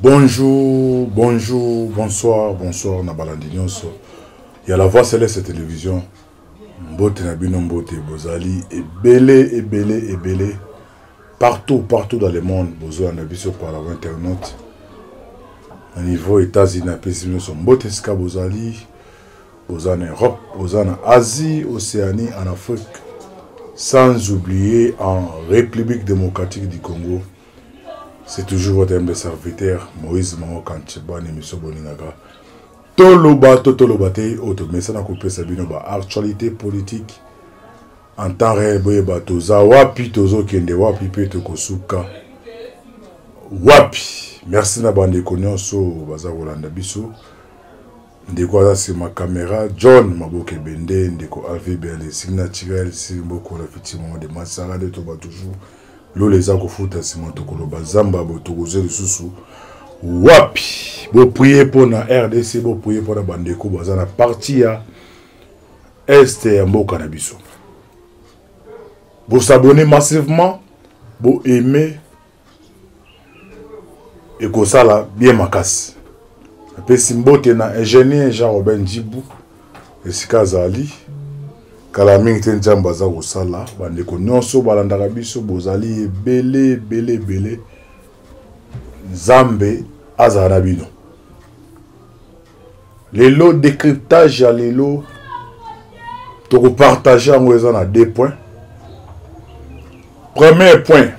Bonjour, bonjour, bonsoir, bonsoir, Nabalandinyoso. Il y a la voix céleste télévision. Mbote Nabino Mbote, Bozali, et belé. Partout dans le monde, Bozo Anabiso par la internaute. Au niveau États-Unis, Mbote Ska Bozali, Bozan en Europe, Bozan en Asie, Océanie, en Afrique. Sans oublier en République démocratique du Congo. C'est toujours votre humble serviteur, Moïse Mango Kancheba, Nemiso Boninaga. Toloba, Tolobate, Automessa, Nakoupe Sabino, actualité politique. En temps réel, Boyeba, Toza, Wapi, Tozo, Kende, Wapi, Peto, Kosuka. Wapi. Merci Nabande Konyoso, Baza Rolanda Biso. Ndeko c'est ma caméra. John Maboke Bende, Ndeko Alvé Berle, Signature, Simboko, effectivement, de Massara, de Toba toujours. Lo les a kofuta simantokolo bazamba botogoze lisusu wapi bo prier pour na RDC bo prier pour na bandeko bazana parti ya est ya mboka na biso bo s'abonner massivement bo aimer et ko sala bien makasi pe simbote na ingénieur Jean Robin Djibou esika zali kala mingi te nzambe aza kosala bandeko nyonso balandaka biso bozali ebele nzambe azala na bino lelo décryptage ya lelo tokopartage yango eza na 2 points. Premier point,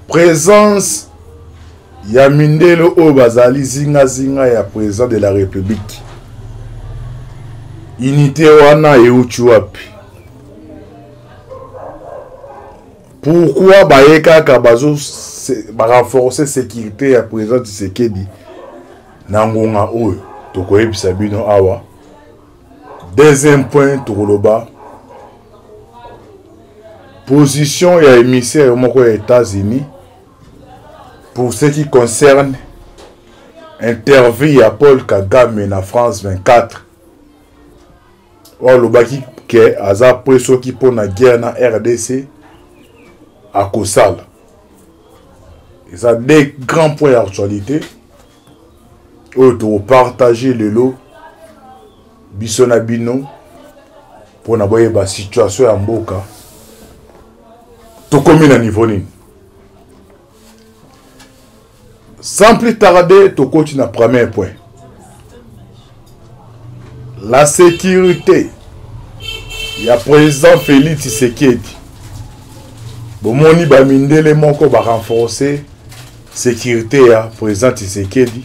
présence ya mindelo oyo bazali zinga ya président de la République. Unité wana euti wapi? Pourquoi bayeka bazo renforcer sécurité ya président Tshisekedi na ngonga oyo tokoyebisa bino awa. Deuxième point tokoloba position ya émissaire moko ya États-Unis pour ce qui concerne interview ya Paul Kagame na France 24. Le baki ke aza preso ki pona guerre na RDC à Kosal. Et ça des grands points d'actualité. Auto partager le lot bisona bino pour na boye ba situation ya mboka. To komi na niveau nini. Sans plus tarder, to continue na premier point. La sécurité. Il y a président Félix Tshisekedi. Bomoni bamindele moko ba renforcer sécurité ya président Tshisekedi.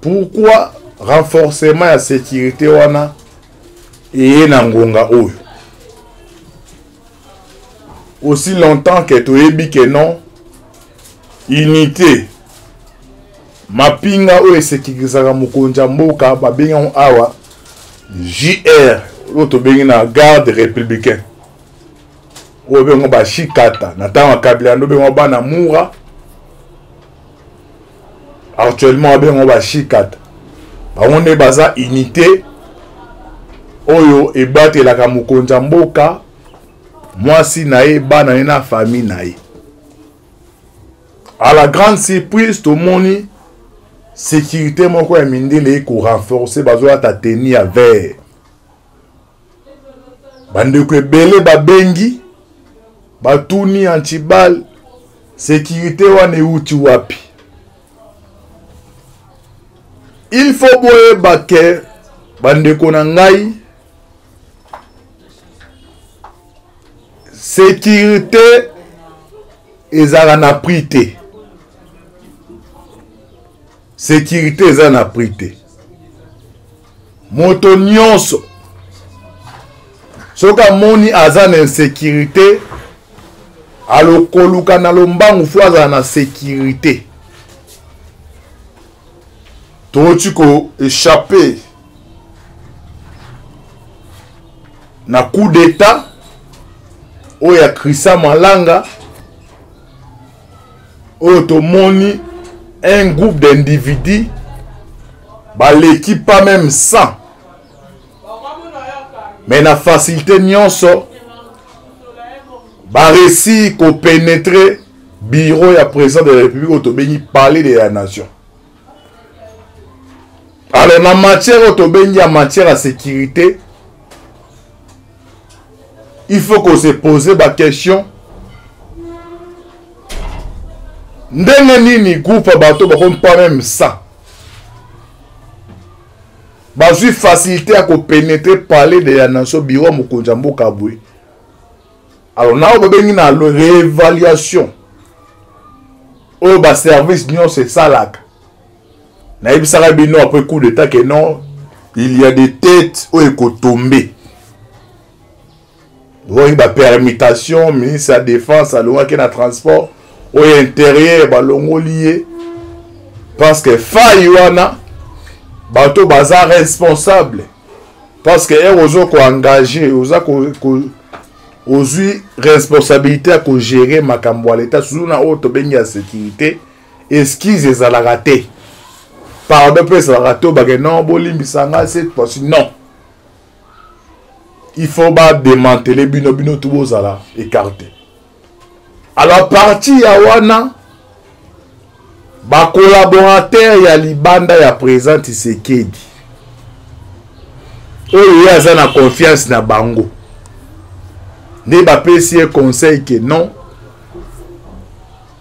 Pourquoi renforcement ya sécurité wana et na ngonga oyo? Aussi longtemps que toyebi que non unité mapinga oyo esekikisaka mokonzi mboka babenga awa JR l'autre bengi na garde républicain oyo bengo ba shikata na tanga kabila ndo bengo bana mura actuellement bengo ba shikata baone baza unité oyo ebatelaka mokonzi mboka mwasi na ye bana ye na famille na ye. À la grande surprise to moni sécurité moko ya mindele ko renforcer bazoya ta tenir à verre. Bandeko ebele babengi batuni antibal sécurité wana euti wapi? Il faut boyeba ke bandeko na ngai sécurité ezala na prité. Sécurité eza na prité. Moto nyonso soka moni aza na insécurité alokoluka na lombangu fo aza na sécurité. Toti ko échapper na coup d'état oya Krisa Malanga oyo tomoni un groupe d'individus l'équipe pas même 100 mais la facilité nyonso réussi qu'on pénétrer bureau ya président de la République autobeni parler de la nation. Alors en matière autobeni en matière de sécurité, il faut qu'on se pose la question. Ndenge nini groupe bateau pas même ça. Bazui facilité à pénétrer parler de la nation bureau Mokonjambo Kaboué. Alors là on va na réévaluation. Oh bah service non c'est ça là. Naïb Sarabino après coup d'état que non, il y a des têtes où il faut tomber. Oui, bah permutation, ministre de la défense, à loin qu'il y a transport. Au intérieur balongo lié parce que faïwana bateau bazar responsable parce que ozo ko engagé oza ko ozui responsabilité à ko gérer makambo à l'état sous na auto bengi ya sécurité esquisse ezalaka te pardon peut ça rato ba non bolimbisanga cette fois non il faut pas démanteler bino tout bozala écarté. Alors parti ya wana ba collaborateur ya libanda ya président Tshisekedi oyo yaza na confiance na bango ne ba pesi conseil que non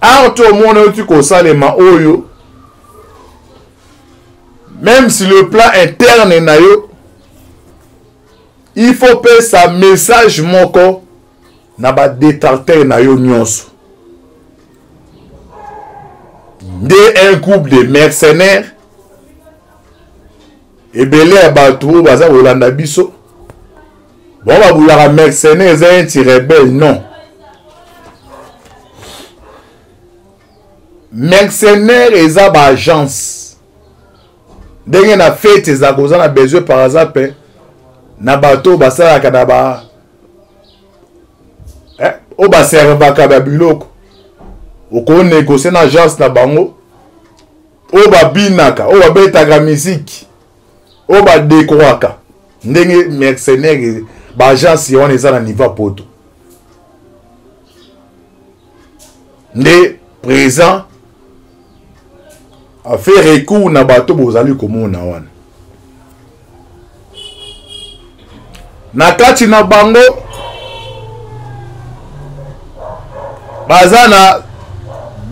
arto mona tu ko salema oyo même si le plan interne na yo il faut passer sa message moko na ba détracteur na yo nyonso. Un groupe de mercenaires et belé à bateau baza Olanda biso bon ba boulaka mercenaires un petit rebelle non mercenaires eza ba agence ndenge na fête za koza na besoin par exemple na bateau basalaka na ba o ba servaka ba biloko oko négocier na agence na bango o ba binaka o ba betaka musique o ba décoraka ndenge mercenaire ba agence on eza na niveau poto nde présent a fait recours na bato bozali komona wana na kati na bango bazana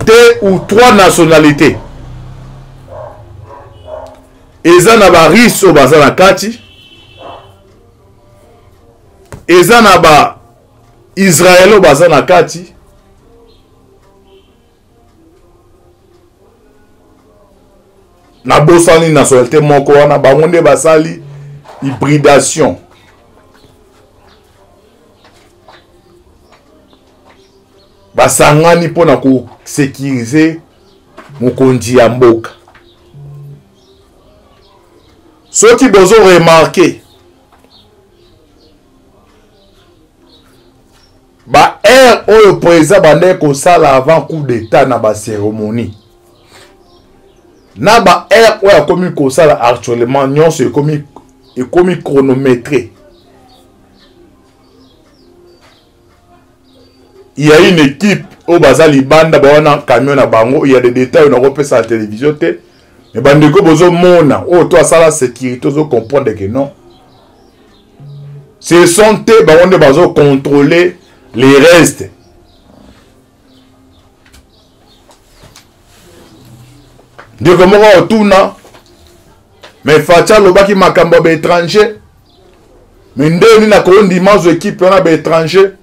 2 ou 3 nationalités. Eza na ba riso bazana kati. Eza na ba Israelo bazana kati. Na bosani nationalité moko wana bango nde basali hybridation. Basangani pona ko sécuriser mokonzi ya mboka. Soki bozo remarqué ba air oyo président bande ko sala avant coup d'état na ba cérémonie. Na ba air oyo komi ko sala actuellement nyonso komi chronométré. Il y a une équipe au Bazali Banda, un camion à Bango, il y a des détails, on a repéré ça à la télévision. Mais Bandeko Bozo Mona, oh, toi, ça la sécurité, vous comprenez que non. Ce sont tes barons de Bazo contrôler les restes. De comment on tourne, mais Fatia Lobaki Makamba étranger, mais ndé na ko dimanche équipe on a étranger.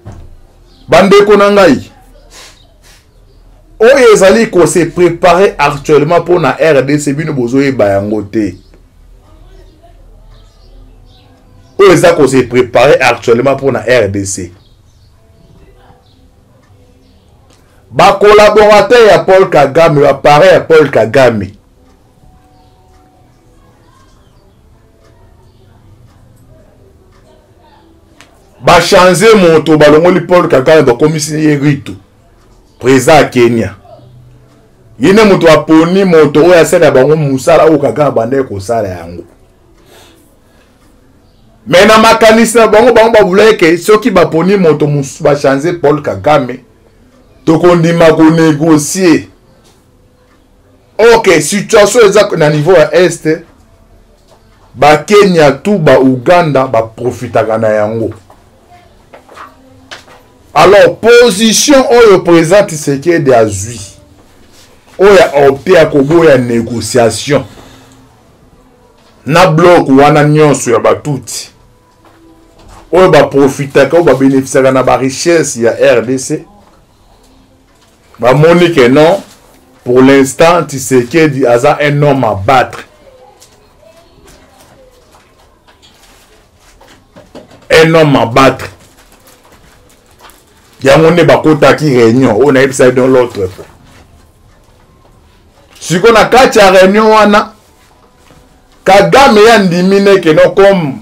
Bandeko nangai oyo ezali ko se préparer actuellement pour na RDC bino bozo e bayango te oyo ezali ko se préparer actuellement pour na RDC ba collaborateur ya Paul Kagame ba pareil ya Paul Kagame ba changer moto balongoli Paul Kagame ba commissaire Rito président à Kenya yene moto aponi moto oyo asala bango musala o Kagame bande ko sala yango mais na makanisi na bango ba buleke soki ba poni moto ba changer Paul Kagame tokondima ko négocier. Ok, situation exacte na niveau à est. Ba Kenya tout ba Uganda ba profitaka na yango. Alors position oyo présente ce qui est de azui. Oya opté à kobo ya négociation. Na bloc wana nyonso ya batuti. Oyo ba profitaka ba bénéficiaka na ba richesse ya RDC. Ba monique non. Pour l'instant, Tshisekedi a un homme à battre. Un homme à battre. Il y a un bakota qui réunion. On a eu ça dans l'autre. Si on a 4 réunions, on a Kagame yandimine que non comme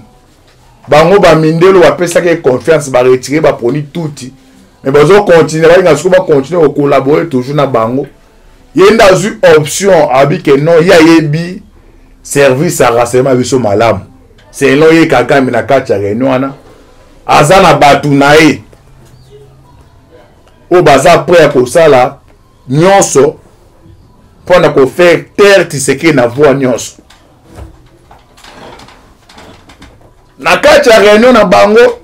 bango ba mindelo wa pesa que confiance ba retirer ba proni tout. Mais bazo continuer ba continuer à collaborer toujours na bango. Il y a une option avec que non, il y a un service à renseignement biso malam. C'est là il Kagame na kacha réunion azana batunae. O baza prêt pour ça là nyonso pendant qu'on fait terre Tshisekedi na voix nyonso. Na kacha réunion na bango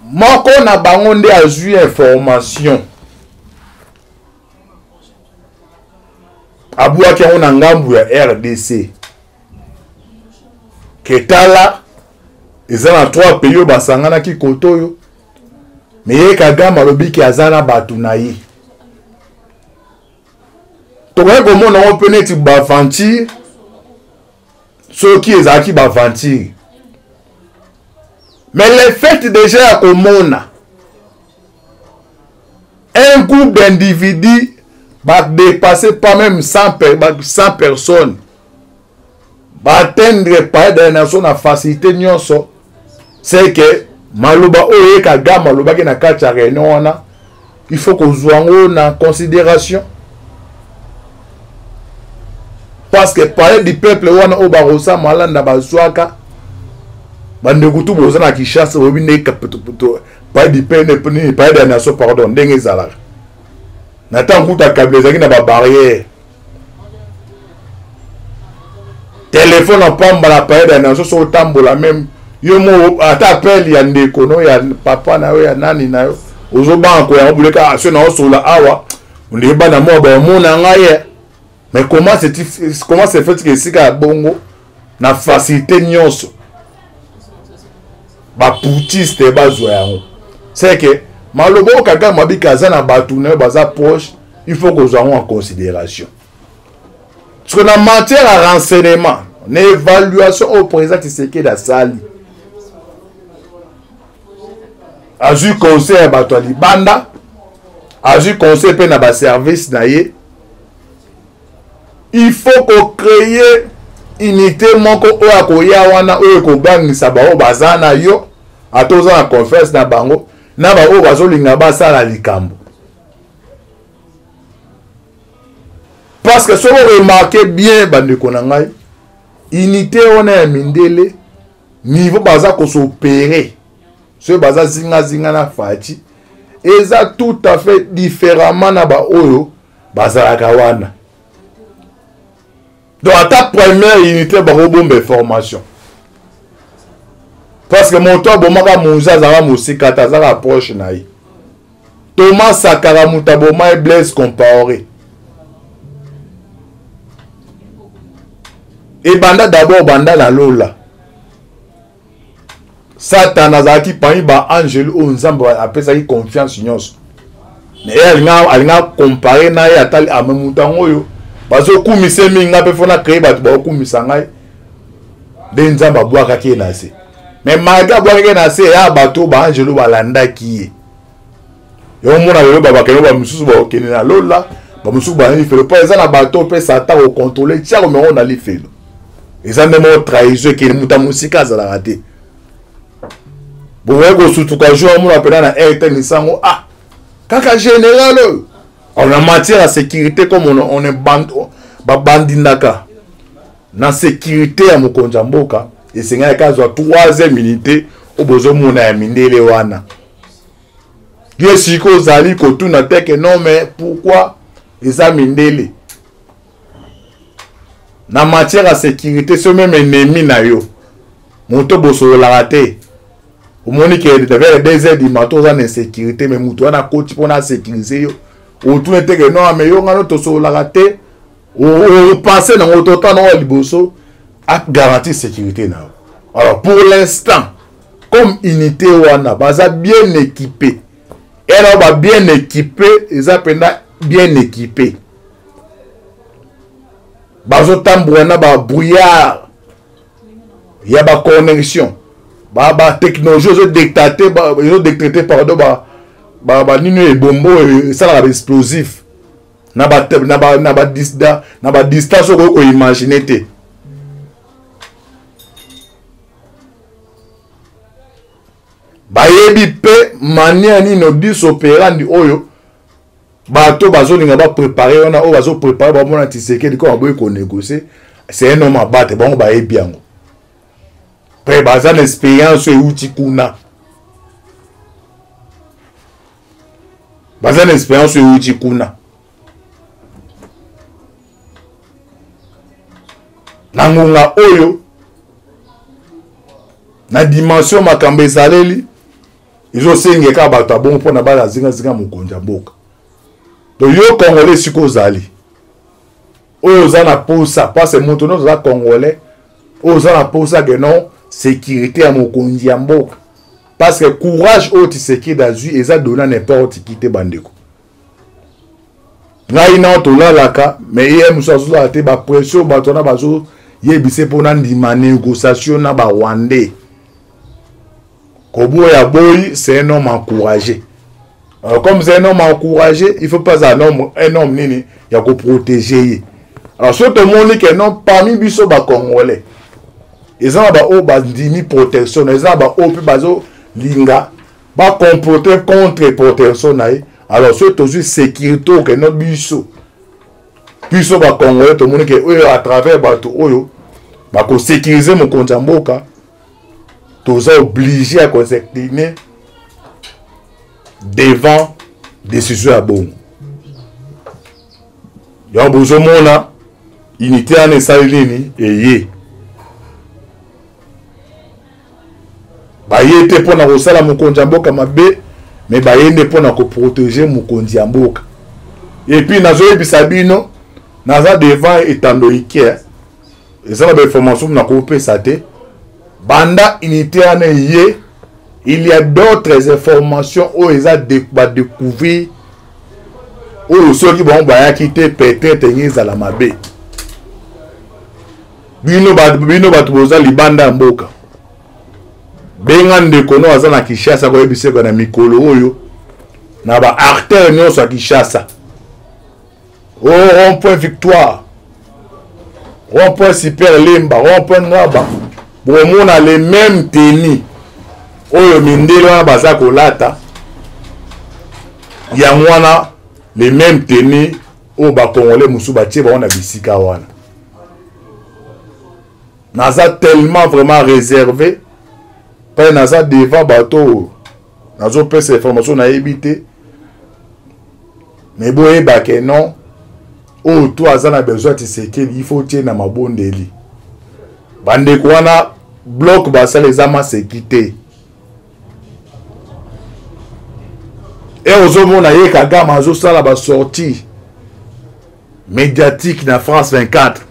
moko na bango nde azui information. Abouaki on a ngambu ya RDC. Ketala ils ont 3 pays basangana ki kotoyo. Mais Kagame alobi ki azana batu na ye. To ko ko mona on peut ba aventure. Ceux qui ezaki ba aventure. Mais le fait déjà au monde un groupe d'individus va dépasser pas même 100 personnes. Va atteindre pas des nations à facilité nyonso. C'est que Maluba oye Kagame Maluba qui na kacha réunion il faut qu'on soit en considération. Parce que parler du peuple wana o barosa malanda bazwaka bandekutu bozana Kinshasa obine kaputo pas du peuple pas des nations pardon ndenge zala. Natan kuta kablezaki na ba barrière. Téléphone en pamba la paille des nations so tambola même yo mo ata appel ya ndeko no ya papa na yo ya nani na yo ozo banko ya obuleka aso na osola awa ndeba na mo ba mona ngaye. Mais comment c'est fait que sika bongo na facilité nyonso ba putiste bazwa yango. C'est que Malobo Kagame mabika zana batu na baza proche, il faut que soit en considération. Parce que en matière à renseignement, une évaluation au président Tshisekedi da sali. Azu conseil à bato libanda, azu conseil pe na ba service na ye. Il faut qu'on crée unité moko oya ko ya wana oyo ko bangisa ba o bazana yo atoza na confesse na bango. Naba o bazolinga basala likambo. Parce que si vous remarquez bien bandeko na ngai, unité on a mindele niveau baza ko s'opérer. Ce baza zinga na fati et ça tout à fait différemment na ba oyo bazala kawana. Donc à ta première unité ba bombe formation. Parce que mon toit bomaka mouza zara musikata zara approche naï. Thomas Sakara mutaboma et Blaise comparé. Et banda d'abord banda la lola. Satan azaki pani ba angel o nzamba apesa ki confiance nyonso. Mais elle nga comparé na ya tali amemutango yo. Bazo kumise minga pe fona créer batu ba kumisa ngai. De nzamba bwaka ki na se. Mais malgré que na se ya bato ba angelo balanda ki yo mona yo baba keno ba mususu ba okene na lola ba mususu ba ni felo pas na bato pe satan au contrôler tia ko on a li felo eza même trahison ki muta musika za la raté bo wego surtout ka jour mona pena na RT ni sango ah kaka général on a matière à sécurité comme on est bandindaka na sécurité ya mokonza mboka. Et c'est un cas de 3e unité au besoin de mindele wana. Bien siko zali kotuna teke non mais pourquoi eza mindele na matière à sécurité ce même ennemi na yo moto boso la raté au monique vers 2 heures du matin en insécurité mais moto na coach pour na sécuriser yo autour teke non mais yo ngano to so la raté ou passer dans auto temps na liboso a garantir sécurité na. Alors pour l'instant comme unité wana baza bien équipé. Elle va bien équipé, ils appellent bien équipé. Bazo tambouana ba brouillard. Il y a ba connexion. Ba technologie ils ont détecté pardon ba nino et bombo et ça la explosif. Na ba distance ko imaginer té. Bayebi pe manière ni no dis opérandi oyo bato bazolinga ba préparer on a o bazo préparer ba mona Tshisekedi ko aboy ko négocier c'est un homme à battre bon bayebi yango pe bazana expérience e uti kuna bazana expérience e uti kuna nangonga oyo na dimension makambe zaleli ils ont signé ka bato bon pour na bala zinga mukonja mboka to yo congolais siko zali oyo za na posa parce moto no za congolais oyo za na posa que non sécurité à mukonji mboka parce que courage au Tshisekedi d'azui eza donna n'importe qui te bandeko ngai na to la laka mais hier musa zo la te ba pression bato na bazo yebise pour na ndima négociation na ba Rwandais. Kobo ya boy, c'est un homme encouragé. Alors, comme c'est un homme encouragé, il ne faut pas un homme nini, il y a qu'à protéger. Alors, ce monde qui est non parmi biso ba congolais. Ils ont ba dimi protection, ils ont ba linga, ba comporter contre protection naï. Alors, ce toujours sécurité que notre biso. Biso ba congolais, tout le monde qui est à travers ba tout oyo, ba ko sécuriser mon compte mboka. Tous obligés à s'incliner devant décision à bon. Il y a besoin de unité en Essalini et yé. Baye te pour na kosala mukonzi mboka mabe, mais baye ne pour na ko protéger mukonzi mboka. Et puis nazo ebisa bino, naza devant etandoike. Et ça la information na ko pesa te. Banda unité en yé, il y a d'autres informations où ils ont découvert où ceux qui vont quitter peut-être ils à la mabe. Bino batuboza libanda mboka. Bengande kono azana Kinshasa ko ebise ko na mikolo oyo na ba acteur nyonso a Kinshasa. Oh, rond-point Victoire. Rond-point Super Limba, rond-point Ngaba. Bon, on a les mêmes tenues. Oyo mindelo na baza kolata. Ya mwana les mêmes tenues o ba congolais musu ba tie ba on a bisika wana. Naza tellement vraiment réservé. Pas naza devant bateau. Nazo pèse information na éviter. Mais boye ba ke non. Oh, toi azana besoin de Tshisekedi, il faut tirer na mabondeli. Bande kwana bloc basa les amas sécurité. Et aux hommes on a eu Kagame azo sala ba sortie médiatique na France 24.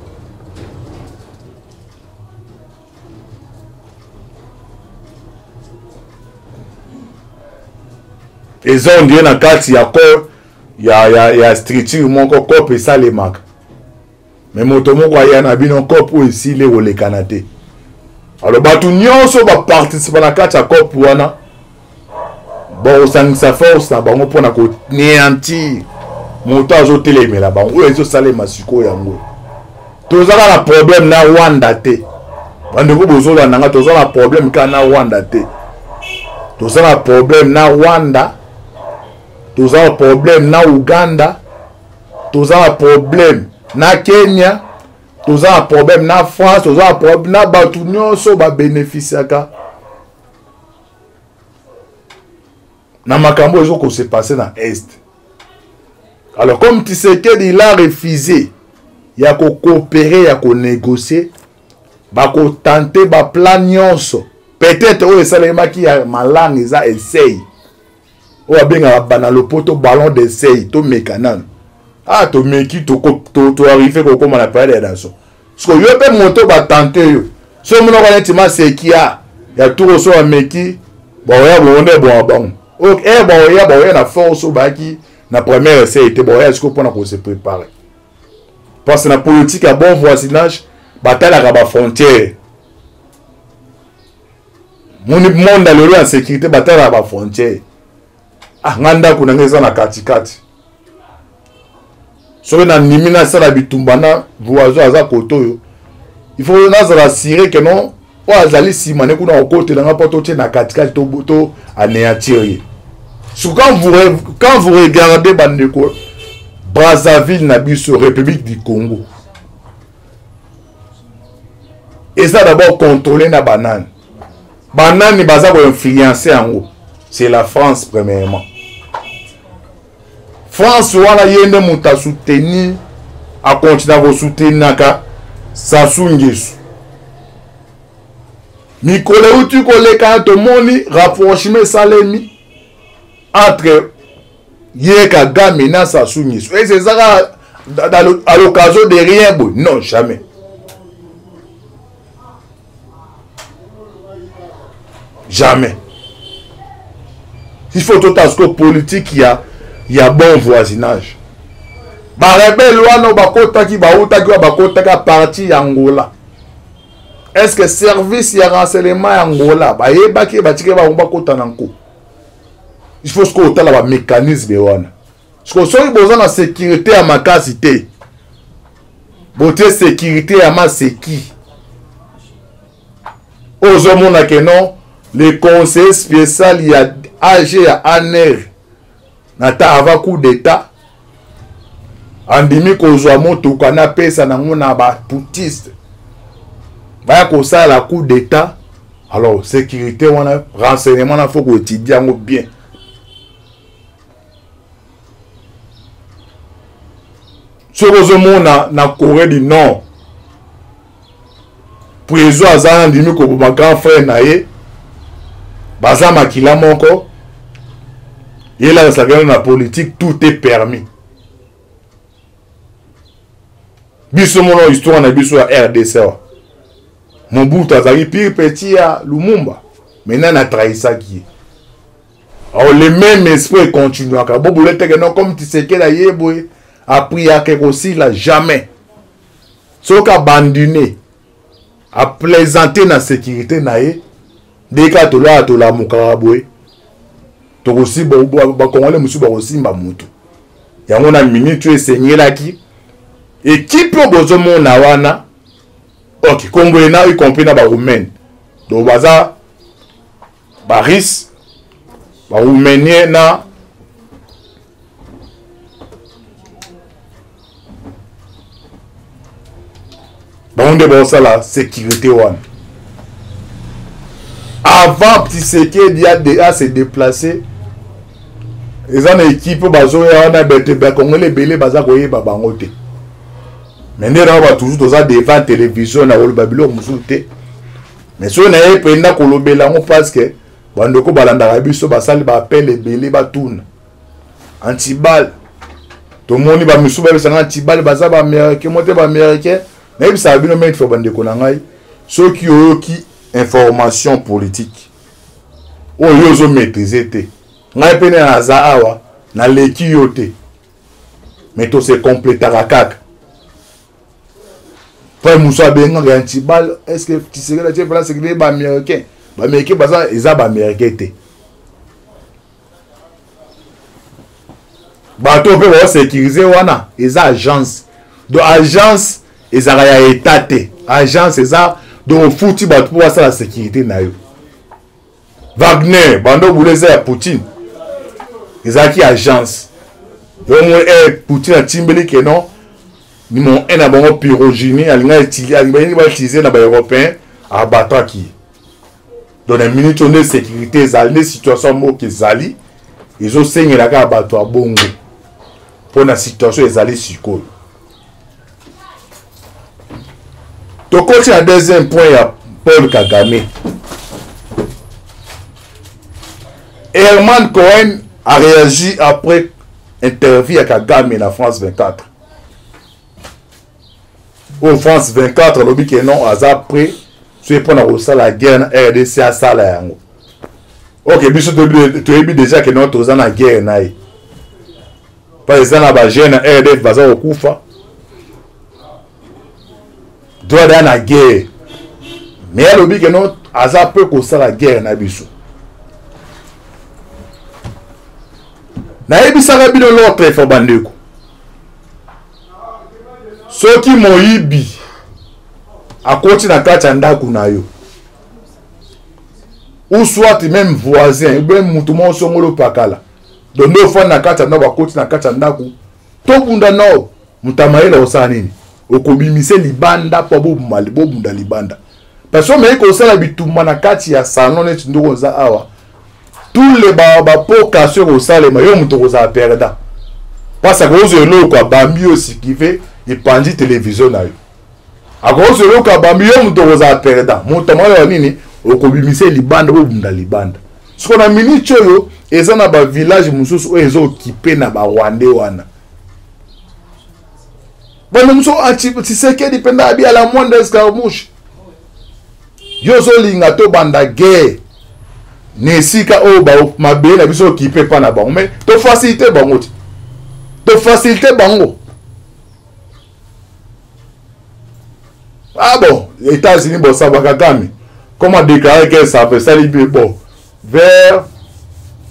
Et ça on dit na kati ya corps ya structure mon corps et ça les marques. Mais moto moko ya na bino corps ici les ole kanate. Alors batu nyonso ba participer na kati ya corps wana. Bon sa force na bango pona ko néantir moto azo telemela bango oyo ezo sala masiko yango. Tozala na problème na Rwanda te. Bande ko bozola nanga tozala problème kana Rwanda te. Tozala problème na Rwanda. Tozala problème na Uganda. Tozala problème na Kenya. Tozala problème na France. Tozala problème na batu nyonso ba bénéficiaka na makambo ezo ko se passer dans est. Alors comme Tshisekedi il a refusé ya ko coopérer ya ko négocier ba ko tenter ba plan nyonso peut-être o esalema ki ya malangi za essaye o abenga bana lopoto ballon d'essai to mécanan ah to meki to arriver ko comme on appelle dans so yo pe moto ba tenter yo so mo na tima sekia ya tout so meki bon ya bon ok bon ya na force baki na première essai était bon est-ce que pour se préparer parce que la politique à bon voisinage bataille à la frontière mon monde dans le en sécurité bataille à la frontière ah nganda kuna ngeza na katikati so na nimina sala bitumbana voisin aza koto il faut nazara assurer que non o azali simane kuna okote na poto te na katikati to anéantir. Quand vous regardez Bandeko, Brazzaville Nabiso, République du Congo, et ça d'abord contrôlé na banane. Banane ni baza ko influencer en haut. C'est la France premièrement. France wala yende muta soutenir a continuer à soutenir naka Sassou Nguesso. Mikole utu kole kanto moni rapprochement salemi entre Yeka Gamina Sassou Nguesso. Et c'est ça à l'occasion de rien. Non, jamais. Jamais. Il faut tout à ce que politique, il y a bon voisinage. Ba rebelle wana bakota ki bauta ki bakota ka parti Angola. Est-ce que service ya renseignement Angola ba yeba ki batike ba bakota nanko? Il faut ce qu'on a un mécanisme. Ce qu'on a besoin de sécurité à ma casité. Beauté sécurité à ma sécu. Aux hommes que non, le conseil spécial il y a AG à ANER. Nata avant coup d'état. Andimi ko zo moto kana pesa na ngona ba putiste. Ba ko ça la coup d'état. Alors sécurité wana renseignement na faut ko étudier bien. Seureusement na Corée du Nord pour les azan ndimi ko ba grand frère na ye baza makila moko yela sa na politique tout est permis biso mono histoire na biso ya RDC Mobutu azali pire petit ya Lumumba maintenant na trahissa qui alors le même esprit continue encore bobo le teke non comme tu sais que la yeboy a pris à quelque aussi là jamais. Ce qu'a abandoné à plaisanter la sécurité naé dès qu'à tout là tout la mukaraboué to aussi ba kongole musu ba aussi mba mutu ya ngona minute tu enseigner là qui équipe bozomo na wana OK Congo na y compris na ba roumain do baza baris ba roumainien na bon de ça la sécurité one. Avant Tshisekedi a se déplacer ils ont une équipe bazo ya na bete ba congolais belé baza ko yeba bango te. Maintenant on va toujours dans devant télévision na wol babilo musuté. Mais so na ye penda ko lobela ngo parce que bandoko balanda biso basali ba appel belé ba tourne. Antibal to moni ba misuba besanga antibal baza ba américain monte ba américain. Mais ça a bien mettre faut bande konangai ceux qui ont qui information politique o yozo maîtriser te ngai pene na za awa na leki yote mais to se complétera kaka pas musa benga antibal est-ce que tu sais que tu place que ba américain baza eza ba américain te ba to pe ba sécuriser wana eza agence de agence ezara ya état agence eza donc fouti ba pour ça la sécurité na yo Wagner bando bouleza ya Poutine ezaki agence yo mo Poutine a timbeli que non ni mon un abongo pyrogénie alinga utiliser na ba européen a battre qui dans la minute de sécurité zali situation mo ke zali ils ont saigné la carte à toi bongo pour la situation ils allaient sikoyo. Donc quand il y a deuxième point il y a Paul Kagame. Herman Cohen a réagi après interview à Kagame dans France 24. Au France 24, le dit non, après, c'est pour la guerre RDC à ça là. Ok, biso tu as déjà que non, tu as la guerre naï. Par exemple, la jeune RDC va au Koufa. Doit dans la guerre. Mais elle dit que non, à peu que ça la guerre na biso. Na ebisa ka bino l'autre fa bandeko. Soki moyibi akoti na kati ya ndako na yo. Ou soit même voisin, ou bien mutu mo songolo pakala. Donc no fa na kati ya ndako akoti na kati ya ndako. To bunda no mutamaela osana nini? Okobimise libanda po bobumali bobunda libanda. Parce que mais ko sala bituma na kati ya salon net ndoko za awa. Tous les bapoka sur au salé, mais on te perda. Parce que vous avez le quoi, bambi aussi qui fait et pendant télévision na yo. À cause de le quoi, bambi on te perda. Mon tamala nini, au kobimise libanda ou bunda libanda. Ce qu'on a mini choyo, et ça na ba village mususu où ils ont occupé na ba Rwandais wana. Bon nous sommes tu sais que dépendant abi à la moindre escarmouche. Yo so linga to banda guerre. Nesika o ba mabe na biso occupé pa na bango mais to facilité bango to facilité bango. Ah bon, les États-Unis bon ça va Kagame comment déclarer que ça fait ça libé bon vers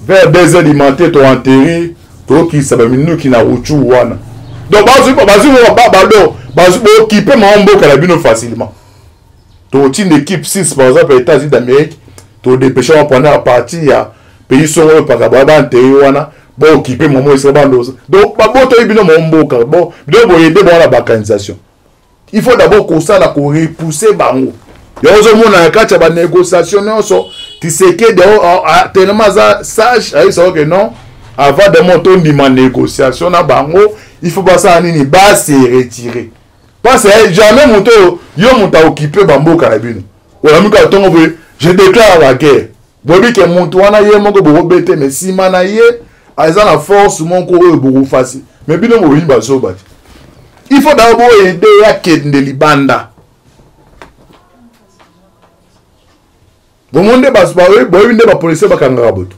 2 heures du matin to enterré to qui ça va minu qui na ruchu wana donc bazu occupé mambo kalabino facilement to une équipe 6 par exemple les États-Unis d'Amérique to dépêcher on prendre la partie ya pays sont par baba enterré wana bon occupé moment ça bandoza donc babo to ibino mambo ka bon de boyede bon la balkanisation. Il faut d'abord qu'on ça la qu'on repousser bango. Ya ozo mona kati ba négociation non tu sais que tellement sage ai ça que non avant de monter une négociation na bango il faut pas ça nini ba se retirer parce que jamais monto yo monta occuper bambo karabino wala mika tongo ve je déclare la guerre bobi ke monto wana ye moko bo bete mais si mana ye aiza la force mon ko e bo facile mais bino mo yimba so bati. Il faut d'abord aider à Kende Libanda. Bon monde bas bawe boy inde ba police ba kangara boto.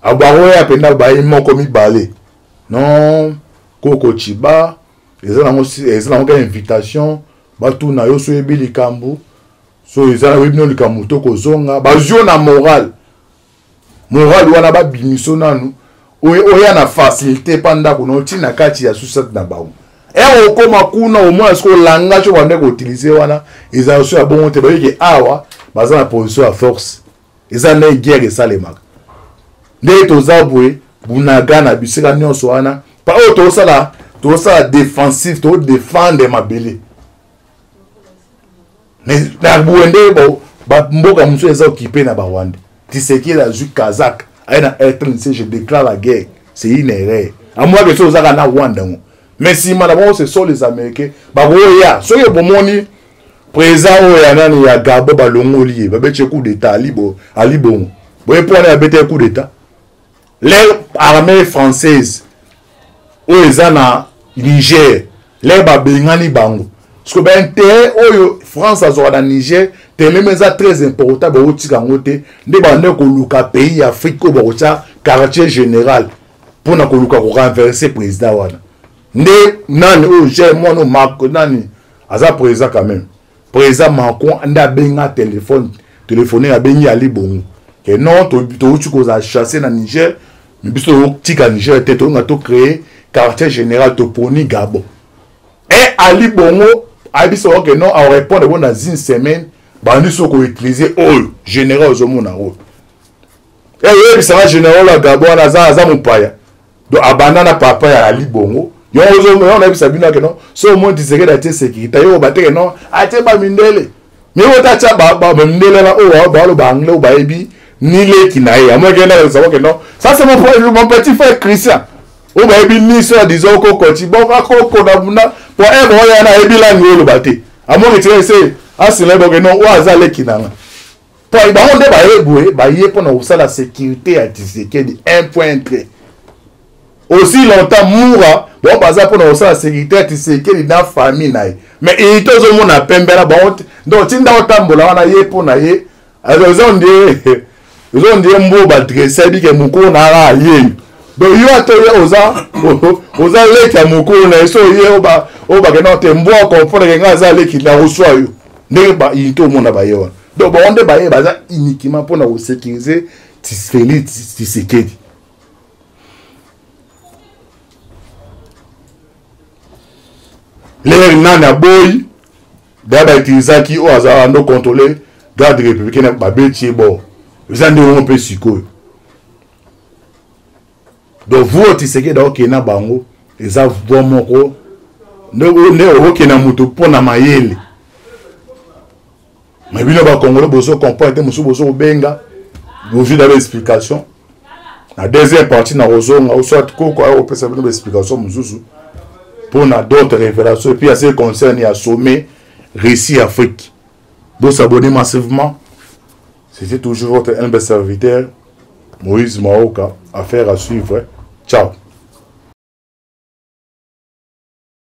Abaro ya penda ba imo komi balé. Non, Koko Chiba, ils ont une invitation, ba tout na yo so ebili kambu. So ils ont eu le kamuto ko zonga, ba jo na moral. Moral wana ba bimiso nanu. Oya na facilité panda ko no tina kati ya susat na bawo. Et au Komakuna, au moins, est-ce que le langage qu'on utiliser, ils ont aussi un bon monté, que awa, mais la position à force. Ils ont une guerre et ça les marques. Les Tozaboué, Bunaga, Nabisera, Nyonsoana, pas autre ça tout ça défensif, tout défendre ma belle. Mais la Bouende, Mboka Moussou est occupé na Bawande. Tu sais qu'il a joué Kazakh, je déclare la guerre. C'est une erreur. À moi que ça, ça na Rwanda. Mais si madame ce sont les Américains, bah ya, so ye bomoni président oya nani ya Gabo balongo lié, ba bete coup d'état alibo. Boye pour na bete coup d'état. Les armées françaises oya na Niger, les ba bengani bango. Parce que ben intérêt oyo France azora na Niger, telemeza très important ba otika ngote, nde ba ne ko luka pays Afrique ko ba ocha quartier général pour na ko luka ko renverser président wana. Né nani o j'ai moi no marque nani aza président quand même président Macron nda benga téléphoner a bengi ali bongo que non to tu cause chasser na Niger mais biso tika Niger tête on a tout créé quartier général to poni Gabon et ali bongo a biso que non à répondre bon dans une semaine bandi so ko utiliser all général au monde en haut et oui ça général à Gabon aza mon paya donc abandana papa ya ali bongo. On a vu ça bien que non, so au moins disait que la sécurité, yo batté non, ate ba mindele. Mais on t'a ba mindele là, oh ba lo bangle, ba ebi, ni les kinaï. À moi, je savoir que non. Ça, c'est mon petit frère Christian. Ou bien, il ni ça, disons, qu'on continue. Bon, qu'on a pour un bon, il y en a, il y a un bâti. À moi, je sais, ah, c'est là, donc, non, ou à ça, les kinaï. Pour il y a la sécurité à Tshisekedi, un point clé. Aussi longtemps, moura, bon, par exemple, pour la sécurité à Tshisekedi dans la famille. Mais il y a tout le monde à Pembela, donc, si on a tambola, on a yé pour naïe, alors, ils ont dit, mbo badresse, dit que mouko n'a rien yé. Donc, il y a aux allées qui a mouko, n'a pas yé, au bas, non, t'es mbo à comprendre que les allées qui n'a reçu. Il y a tout le monde à bailler. Donc, on débat uniquement pour nous sécuriser Tshisekedi. Les nana boy, d'abord utiliser qui au hasard nous contrôler, garde républicaine babé tiebo. Vous en devez un peu psycho. Donc vous Tshisekedi donc na bango, les a vraiment ko, ne qui na muto pour na mayele. Mais bien les Congolais boso comprendre musu boso benga, vous avez des explications. La deuxième partie na ozonga ou soit ko au peut savoir des explications mususu. Pour d'autres révélations, et puis à ce qui concerne le sommet Récit Afrique. Vous vous abonnez massivement. C'était toujours votre humble serviteur, Moïse Maoka. Affaire à suivre. Ciao.